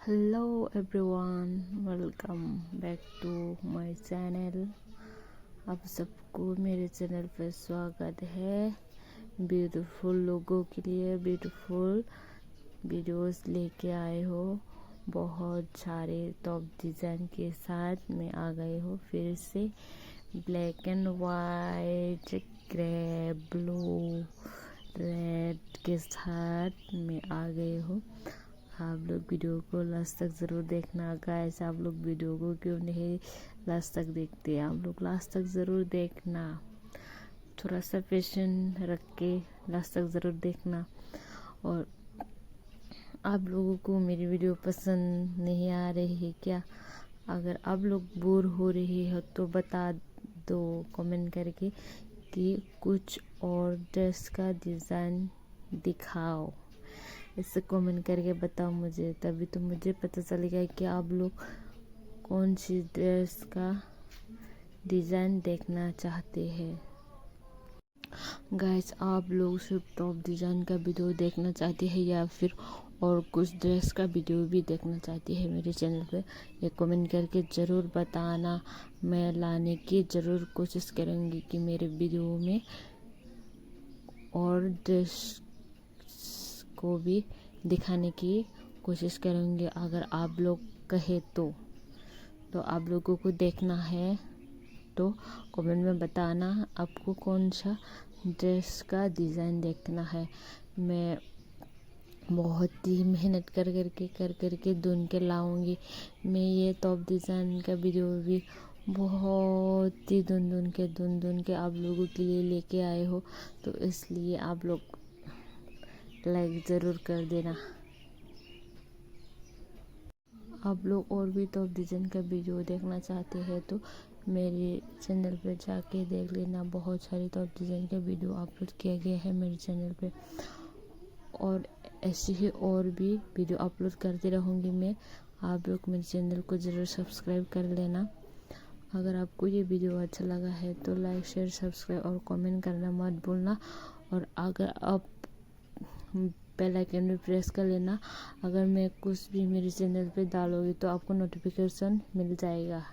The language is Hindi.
Hello everyone, welcome back to my channel। आप सबको मेरे चैनल पर स्वागत है। ब्यूटीफुल लोगों के लिए ब्यूटीफुल वीडियोस लेके आए हो। बहुत सारे टॉप डिज़ाइन के साथ मैं आ गई हो फिर से। Black and white, grey, blue, red के साथ मैं आ गई हूँ। आप लोग वीडियो को लास्ट तक ज़रूर देखना गाइस। आप लोग वीडियो को क्यों नहीं लास्ट तक देखते? आप लोग लास्ट तक ज़रूर देखना, थोड़ा सा पेशेंस रख के लास्ट तक ज़रूर देखना। और आप लोगों को मेरी वीडियो पसंद नहीं आ रही है क्या? अगर आप लोग बोर हो रही हो तो बता दो कमेंट करके कि कुछ और ड्रेस का डिज़ाइन दिखाओ। इससे कमेंट करके बताओ मुझे, तभी तो मुझे पता चलेगा कि आप लोग कौन सी ड्रेस का डिज़ाइन देखना चाहते हैं। गाइस, आप लोग सिर्फ टॉप डिज़ाइन का वीडियो देखना चाहते हैं या फिर और कुछ ड्रेस का वीडियो भी देखना चाहते हैं मेरे चैनल पे? ये कमेंट करके ज़रूर बताना। मैं लाने की ज़रूर कोशिश करूँगी कि मेरे वीडियो में और ड्रेस को भी दिखाने की कोशिश करूँगी। अगर आप लोग कहे तो आप लोगों को देखना है तो कमेंट में बताना आपको कौन सा ड्रेस का डिज़ाइन देखना है। मैं बहुत ही मेहनत कर करके ढूंढ के लाऊंगी। मैं ये टॉप डिज़ाइन का वीडियो भी बहुत ही ढूंढ के आप लोगों के लिए लेके आए हो, तो इसलिए आप लोग लाइक ज़रूर कर देना। आप लोग और भी टॉप डिज़ाइन का वीडियो देखना चाहते हैं तो मेरे चैनल पे जाके देख लेना। बहुत सारे टॉप डिज़ाइन का वीडियो अपलोड किया गया है मेरे चैनल पे, और ऐसे ही और भी वीडियो अपलोड करती रहूँगी मैं। आप लोग मेरे चैनल को ज़रूर सब्सक्राइब कर लेना। अगर आपको ये वीडियो अच्छा लगा है तो लाइक, शेयर, सब्सक्राइब और कमेंट करना मत भूलना। और अगर आप बेल आइकन भी प्रेस कर लेना। अगर मैं कुछ भी मेरे चैनल पे डालूँगी तो आपको नोटिफिकेशन मिल जाएगा।